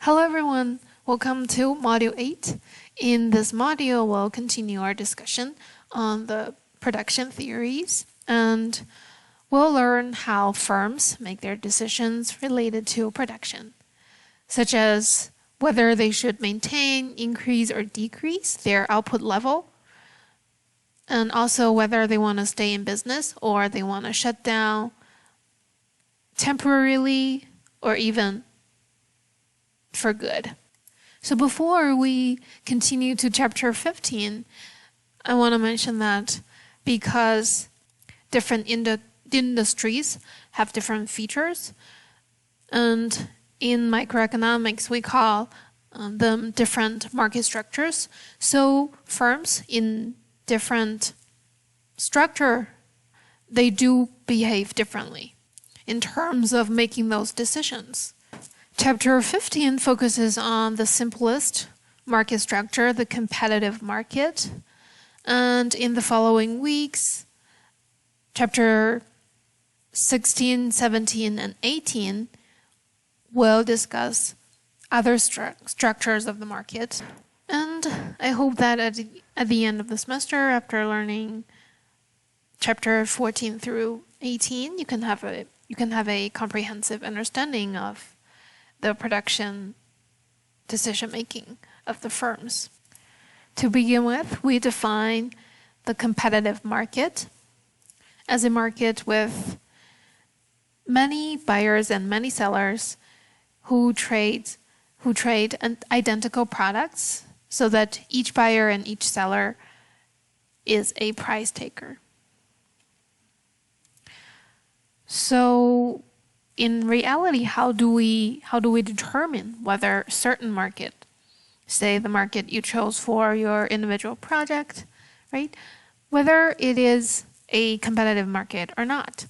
Hello everyone, welcome to Module 8. In this module, we'll continue our discussion on the production theories and we'll learn how firms make their decisions related to production, such as whether they should maintain, increase, or decrease their output level, and also whether they want to stay in business or they want to shut down temporarily or even for good. So before we continue to chapter 15, I want to mention that because different industries have different features, and in microeconomics we call them different market structures. So firms in different structure, they do behave differently in terms of making those decisions. Chapter 15 focuses on the simplest market structure, the competitive market. And in the following weeks, chapter 16, 17, and 18 will discuss other structures of the market. And I hope that at the end of the semester, after learning chapter 14 through 18, you can have a comprehensive understanding of the production decision-making of the firms. To begin with, we define the competitive market as a market with many buyers and many sellers who trade identical products so that each buyer and each seller is a price taker. So in reality, how do we determine whether a certain market, say the market you chose for your individual project, right, whether it is a competitive market or not?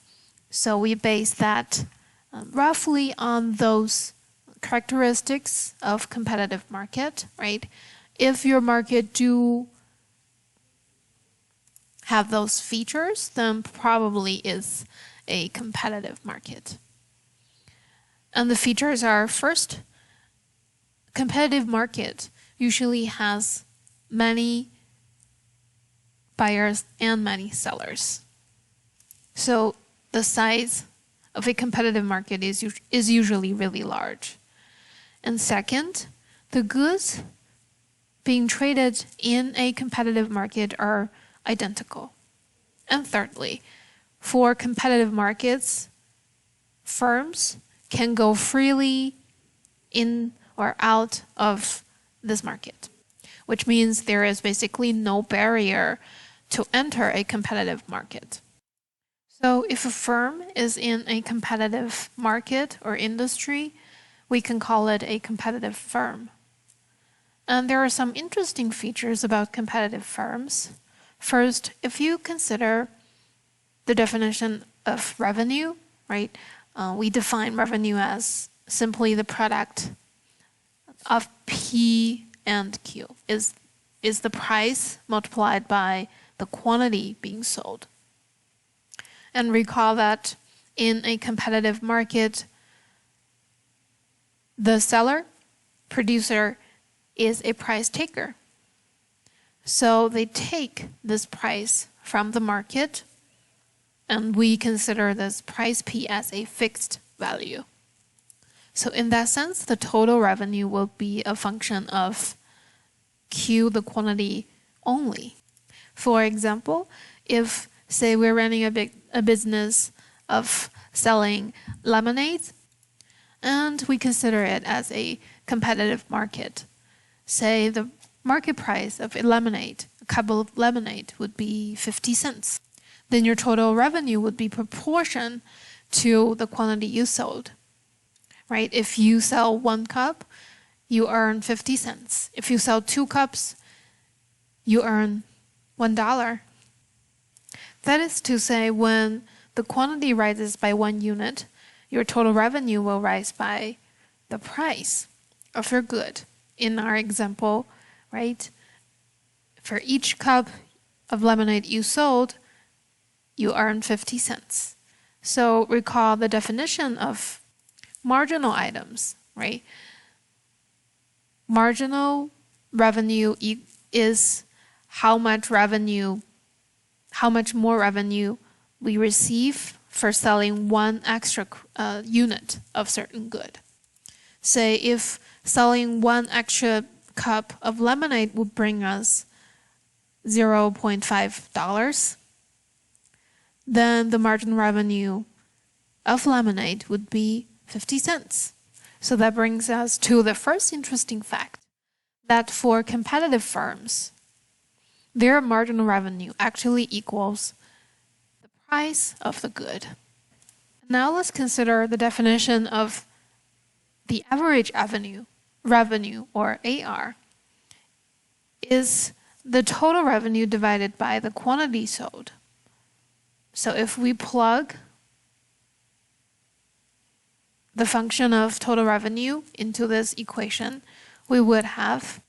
So we base that roughly on those characteristics of competitive market, right? If your market do have those features, then probably is a competitive market. And the features are, first, competitive market usually has many buyers and many sellers. So the size of a competitive market is usually really large. And second, the goods being traded in a competitive market are identical. And thirdly, for competitive markets, firms can go freely in or out of this market, which means there is basically no barrier to enter a competitive market. So if a firm is in a competitive market or industry, we can call it a competitive firm. And there are some interesting features about competitive firms. First, if you consider the definition of revenue, right? We define revenue as simply the product of P and Q, is the price multiplied by the quantity being sold. And recall that in a competitive market, the seller, producer, is a price taker. So they take this price from the market, and we consider this price P as a fixed value. So in that sense, the total revenue will be a function of Q, the quantity, only. For example, if, say, we're running a business of selling lemonade, and we consider it as a competitive market, say the market price of a lemonade, a cup of lemonade, would be 50 cents. Then your total revenue would be proportion to the quantity you sold, right? If you sell 1 cup, you earn 50 cents. If you sell 2 cups, you earn $1. That is to say, when the quantity rises by 1 unit, your total revenue will rise by the price of your good. In our example, right? For each cup of lemonade you sold, you earn 50 cents. So recall the definition of marginal items, right? marginal revenue is how much more revenue we receive for selling one extra unit of certain good. Say if selling one extra cup of lemonade would bring us $0.5, then the marginal revenue of lemonade would be 50 cents. So that brings us to the first interesting fact, that for competitive firms, their marginal revenue actually equals the price of the good. Now let's consider the definition of the average revenue, or AR, is the total revenue divided by the quantity sold. So if we plug the function of total revenue into this equation, we would have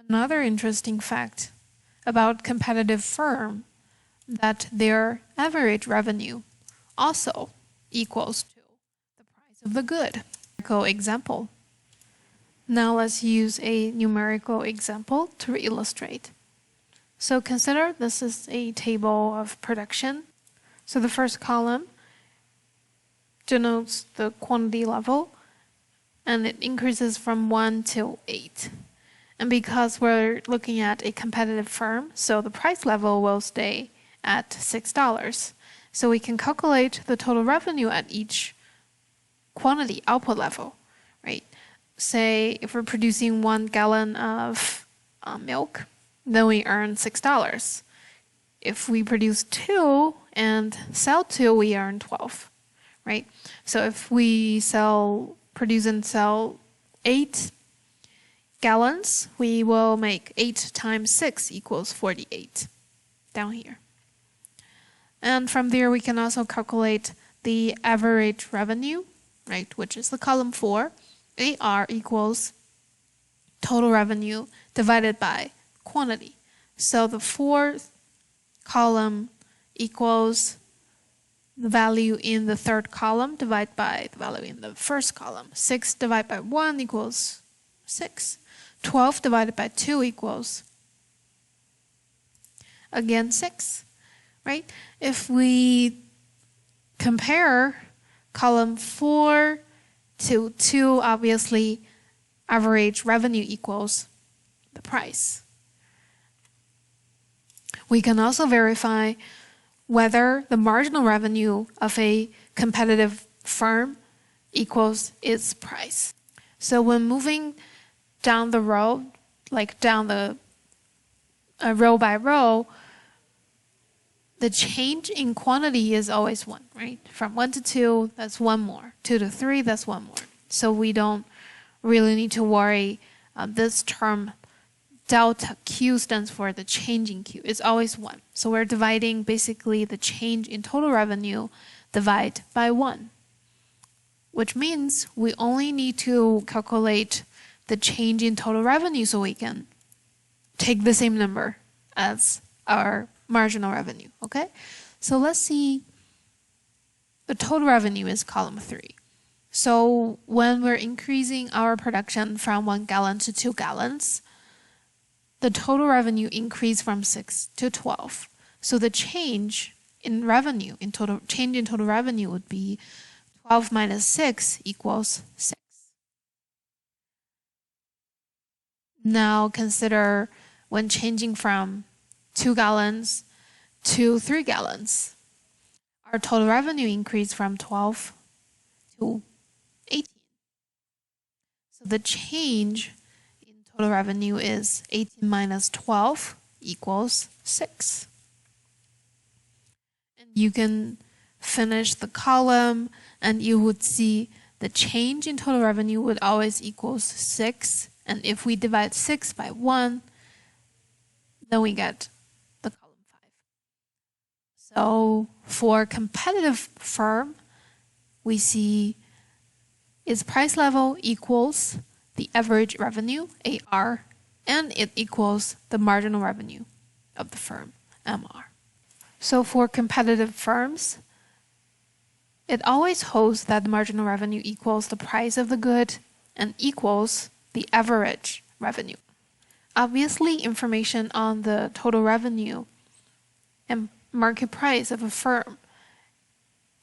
another interesting fact about competitive firm, that their average revenue also equals to the price of the good. Example. Now let's use a numerical example to illustrate. So consider this is a table of production. So the first column denotes the quantity level, and it increases from 1 to 8. And because we're looking at a competitive firm, so the price level will stay at $6. So we can calculate the total revenue at each quantity output level, right? Say if we're producing 1 gallon of milk, then we earn $6. If we produce 2 and sell 2, we earn 12, right? So if we produce and sell 8 gallons, we will make 8 times 6 equals 48 down here. And from there, we can also calculate the average revenue, right, which is the column 4. AR equals total revenue divided by quantity. So the fourth column equals the value in the third column divided by the value in the first column. 6 divided by 1 equals 6. 12 divided by 2 equals, again, 6, right? If we compare column 4 to 2, obviously, average revenue equals the price. We can also verify whether the marginal revenue of a competitive firm equals its price. So when moving down the road, like down the row by row, the change in quantity is always 1, right? From 1 to 2, that's 1 more. 2 to 3, that's 1 more. So we don't really need to worry. This term delta Q stands for the change in Q. It's always 1. So we're dividing basically the change in total revenue divided by 1, which means we only need to calculate the change in total revenue so we can take the same number as our marginal revenue, okay? So let's see, the total revenue is column 3. So when we're increasing our production from 1 gallon to 2 gallons, the total revenue increased from 6 to 12. So the change in revenue, change in total revenue would be 12 minus 6 equals 6. Now consider when changing from 2 gallons to 3 gallons. Our total revenue increased from 12 to 18. So the change in total revenue is 18 minus 12 equals 6. And you can finish the column and you would see the change in total revenue would always equals 6. And if we divide 6 by 1, then we get the column 5. So for competitive firm, we see its price level equals the average revenue, AR, and it equals the marginal revenue of the firm, MR. So for competitive firms, it always holds that the marginal revenue equals the price of the good and equals the average revenue. Obviously, information on the total revenue and market price of a firm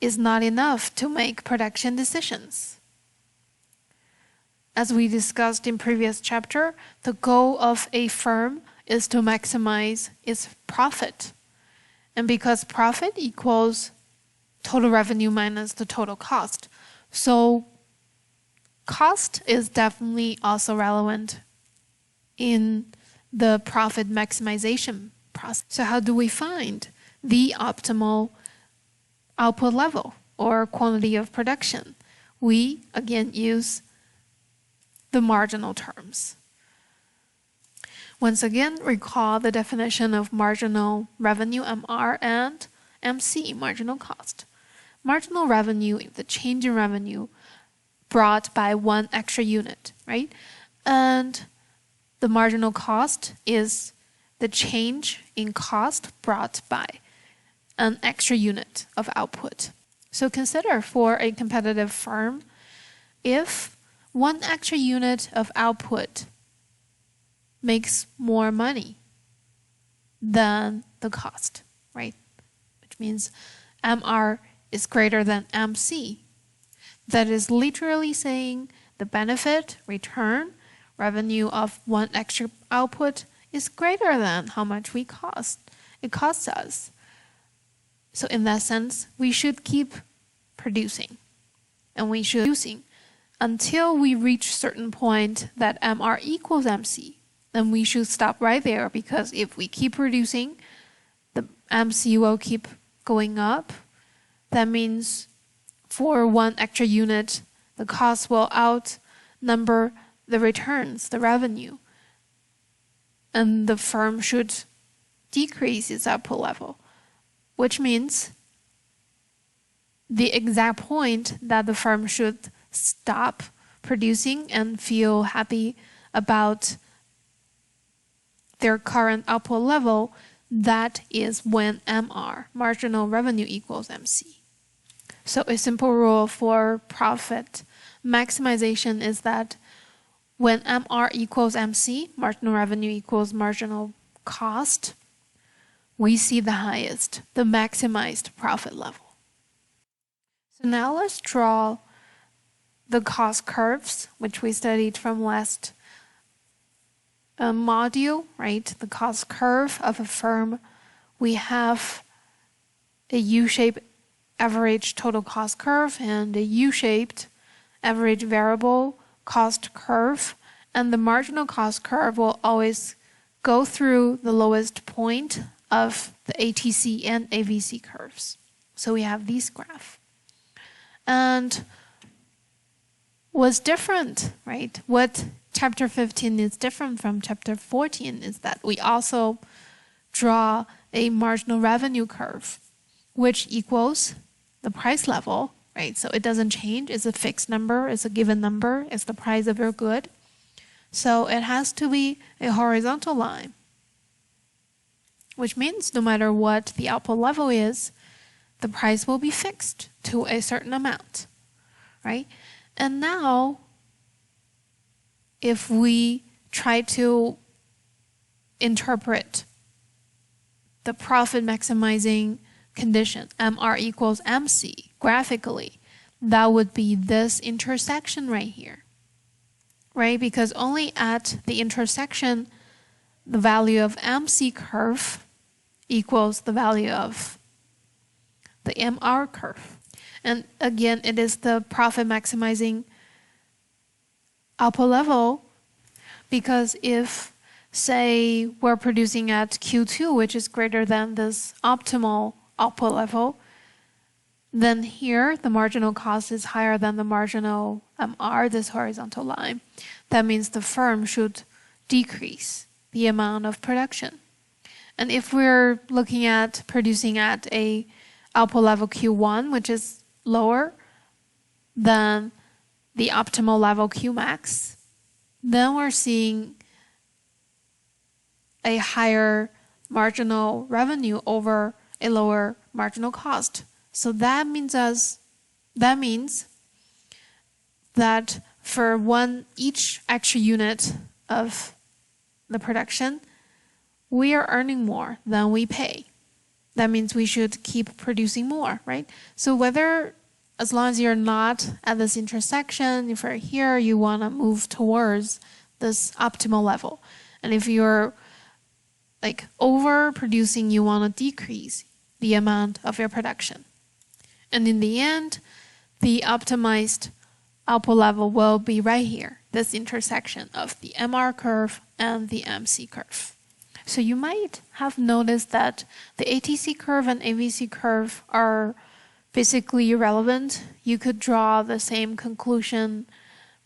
is not enough to make production decisions. As we discussed in previous chapter, the goal of a firm is to maximize its profit. And because profit equals total revenue minus the total cost, so cost is definitely also relevant in the profit maximization process. So how do we find the optimal output level or quantity of production? We again use the marginal terms. Once again, recall the definition of marginal revenue, MR, and MC, marginal cost. Marginal revenue is the change in revenue brought by one extra unit, right? And the marginal cost is the change in cost brought by an extra unit of output. So consider for a competitive firm, if one extra unit of output makes more money than the cost, right? Which means MR is greater than MC. That is literally saying the benefit, return, revenue of one extra output is greater than how much it costs us. So in that sense, we should keep producing. And we should producing until we reach certain point that MR equals MC. Then we should stop right there, because if we keep producing, the MC will keep going up. That means for one extra unit, the cost will outnumber the returns, the revenue. And the firm should decrease its output level, which means the exact point that the firm should stop producing and feel happy about their current output level, that is when MR, marginal revenue, equals MC. So a simple rule for profit maximization is that when MR equals MC, marginal revenue equals marginal cost, we see the highest, the maximized profit level. So now let's draw the cost curves, which we studied from last module, right? The cost curve of a firm. We have a U-shaped average total cost curve and a U-shaped average variable cost curve. And the marginal cost curve will always go through the lowest point of the ATC and AVC curves. So we have these graphs. And what's different, right? What chapter 15 is different from chapter 14 is that we also draw a marginal revenue curve, which equals the price level, right? So it doesn't change. It's a fixed number. It's a given number. It's the price of your good. So it has to be a horizontal line, which means no matter what the output level is, the price will be fixed to a certain amount, right? And now, if we try to interpret the profit maximizing condition, MR equals MC, graphically, that would be this intersection right here, right? Because only at the intersection, the value of MC curve equals the value of the MR curve. And again, it is the profit maximizing output level, because if, say, we're producing at Q2, which is greater than this optimal output level, then here the marginal cost is higher than the marginal MR, this horizontal line. That means the firm should decrease the amount of production. And if we're looking at producing at a output level Q1, which is lower than the optimal level Q max, then we're seeing a higher marginal revenue over a lower marginal cost. So that means us That means that for each extra unit of the production, we are earning more than we pay. That means we should keep producing more, right? So as long as you're not at this intersection, if you're here, you want to move towards this optimal level. And if you're like overproducing, you want to decrease the amount of your production. And in the end, the optimized output level will be right here, this intersection of the MR curve and the MC curve. So you might have noticed that the ATC curve and AVC curve are basically irrelevant. You could draw the same conclusion,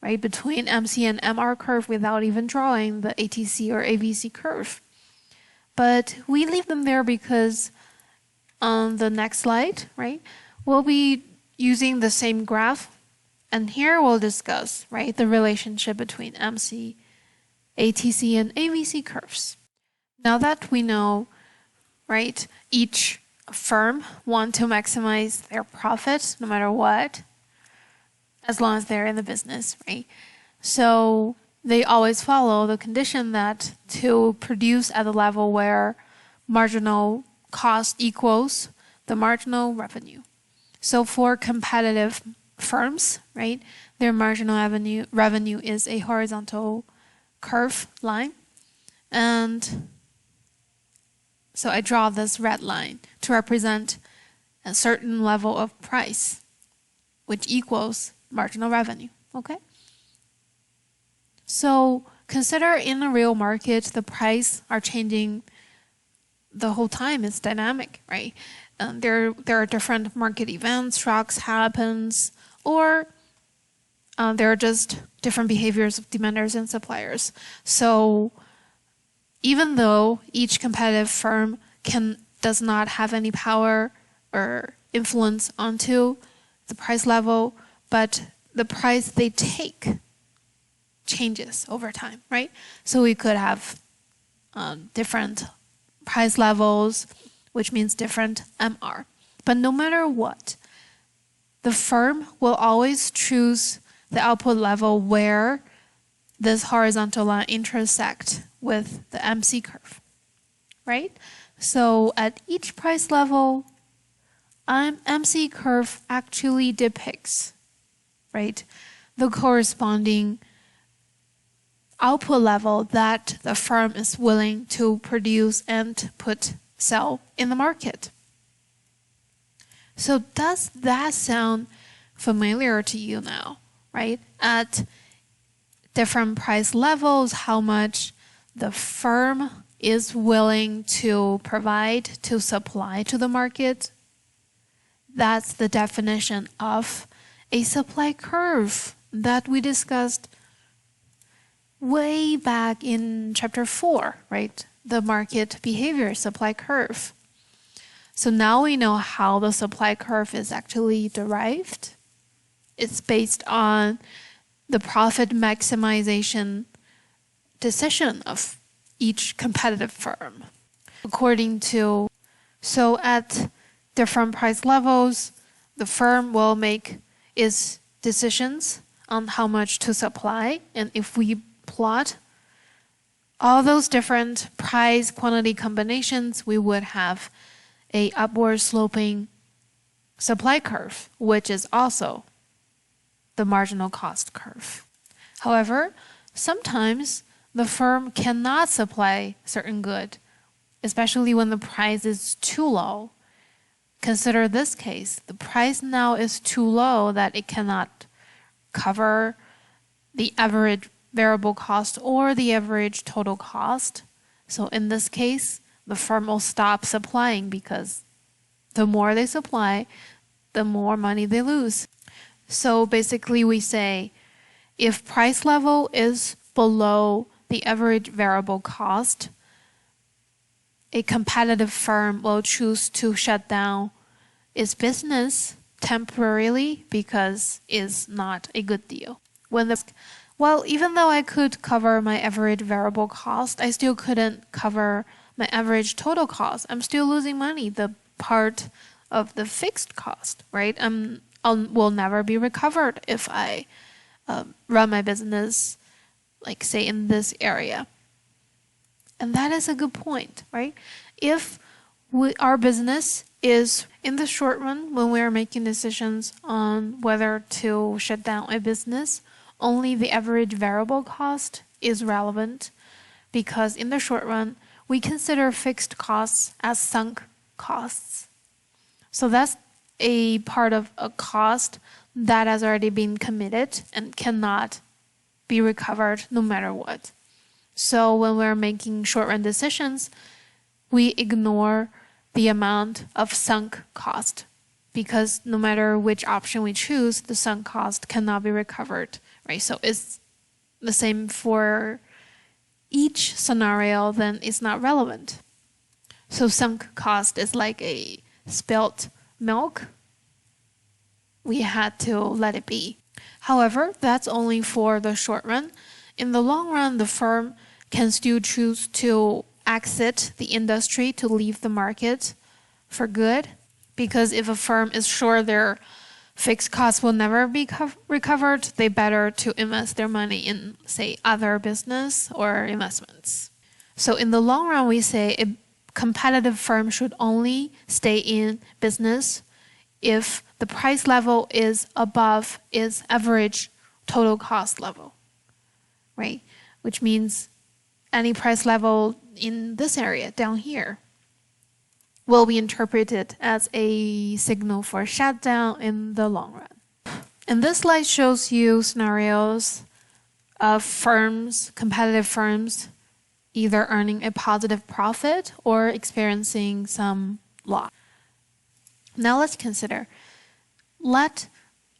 right, between MC and MR curve without even drawing the ATC or AVC curve. But we leave them there because on the next slide, right, we'll be using the same graph. And here we'll discuss, right, the relationship between MC, ATC, and AVC curves. Now that we know, right, each firm want to maximize their profit no matter what, as long as they're in the business, right? So they always follow the condition that to produce at the level where marginal cost equals the marginal revenue. So for competitive firms, right, their marginal revenue is a horizontal curve line. And so I draw this red line to represent a certain level of price, which equals marginal revenue, okay? So consider in a real market, the price are changing the whole time. It's dynamic, right? There are different market events, shocks happens, or there are just different behaviors of demanders and suppliers. So even though each competitive firm does not have any power or influence onto the price level, but the price they take changes over time, right? So we could have different price levels, which means different MR. But no matter what, the firm will always choose the output level where this horizontal line intersect with the MC curve, right? So at each price level, MC curve actually depicts, right, the corresponding output level that the firm is willing to produce and sell in the market. So does that sound familiar to you now, right? At different price levels, how much the firm is willing to provide, to supply to the market? That's the definition of a supply curve that we discussed way back in chapter 4, right? The market behavior supply curve. So now we know how the supply curve is actually derived. It's based on the profit maximization decision of each competitive firm. So at different price levels, the firm will make its decisions on how much to supply. And if we plot all those different price quantity combinations, we would have a upward sloping supply curve, which is also the marginal cost curve. However, sometimes the firm cannot supply certain good, especially when the price is too low. Consider this case. The price now is too low that it cannot cover the average variable cost or the average total cost. So in this case, the firm will stop supplying because the more they supply, the more money they lose. So basically we say if price level is below the average variable cost, a competitive firm will choose to shut down its business temporarily because it's not a good deal. Even though I could cover my average variable cost, I still couldn't cover my average total cost. I'm still losing money, the part of the fixed cost, right? will never be recovered if I run my business, like say in this area. And that is a good point, right? If our business is in the short run, when we are making decisions on whether to shut down a business, only the average variable cost is relevant, because in the short run, we consider fixed costs as sunk costs. So that's a part of a cost that has already been committed and cannot be recovered no matter what. So when we're making short-run decisions, we ignore the amount of sunk cost, because no matter which option we choose, the sunk cost cannot be recovered, right? So it's the same for each scenario, then it's not relevant. So sunk cost is like a spilt milk. We had to let it be. However, that's only for the short run. In the long run, the firm can still choose to exit the industry, to leave the market for good, because if a firm is sure their fixed costs will never be recovered, they better to invest their money in, say, other business or investments. So in the long run, we say a competitive firm should only stay in business if the price level is above its average total cost level, right? Which means any price level in this area down here will be interpreted as a signal for shutdown in the long run. And this slide shows you scenarios of firms, competitive firms, either earning a positive profit or experiencing some loss. Now let's consider, let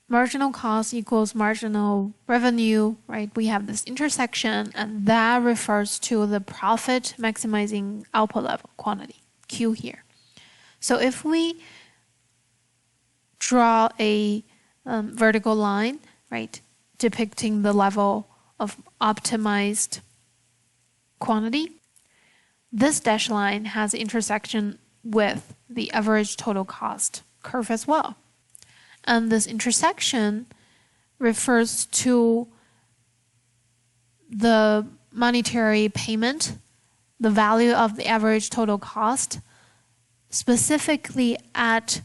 marginal cost equals marginal revenue, right? We have this intersection, and that refers to the profit maximizing output level quantity, Q here. So if we draw a vertical line, right, depicting the level of optimized quantity, this dashed line has an intersection with the average total cost curve as well. And this intersection refers to the monetary payment, the value of the average total cost, specifically at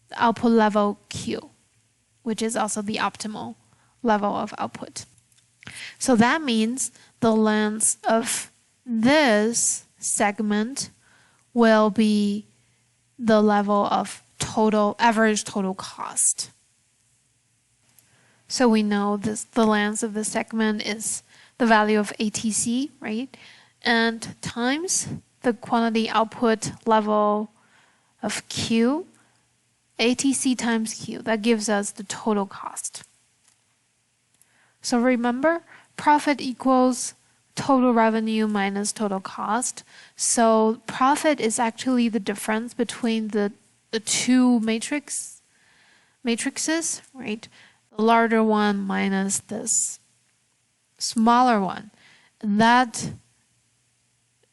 the output level Q, which is also the optimal level of output. So that means the length of this segment will be the level of average total cost. So we know the length of the segment is the value of ATC, right? And times the quantity output level of Q, ATC times Q, that gives us the total cost. So remember, profit equals total revenue minus total cost. So profit is actually the difference between the two matrices, right? The larger one minus this smaller one. And that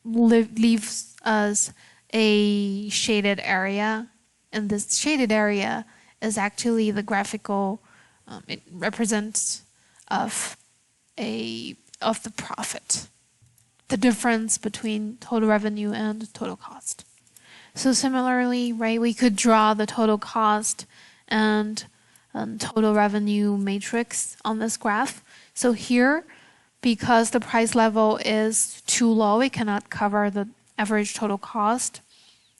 leaves us a shaded area. And this shaded area is actually the graphical, it represents of the profit, the difference between total revenue and total cost. So similarly, right, we could draw the total cost and total revenue matrix on this graph. So here, because the price level is too low, it cannot cover the average total cost.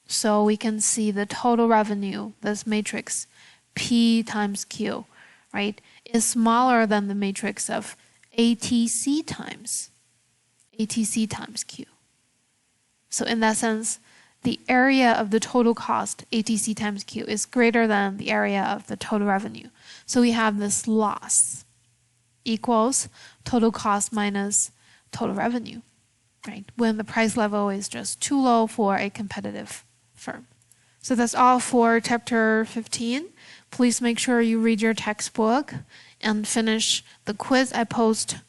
So we can see the total revenue, this matrix, P times Q, right, is smaller than the matrix of ATC times Q. So in that sense, the area of the total cost, ATC times Q, is greater than the area of the total revenue. So we have this loss equals total cost minus total revenue, right? When the price level is just too low for a competitive firm. So that's all for chapter 15. Please make sure you read your textbook and finish the quiz I post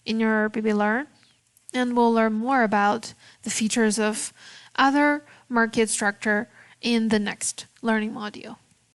in your Baby Learn. And we'll learn more about the features of other market structure in the next learning module.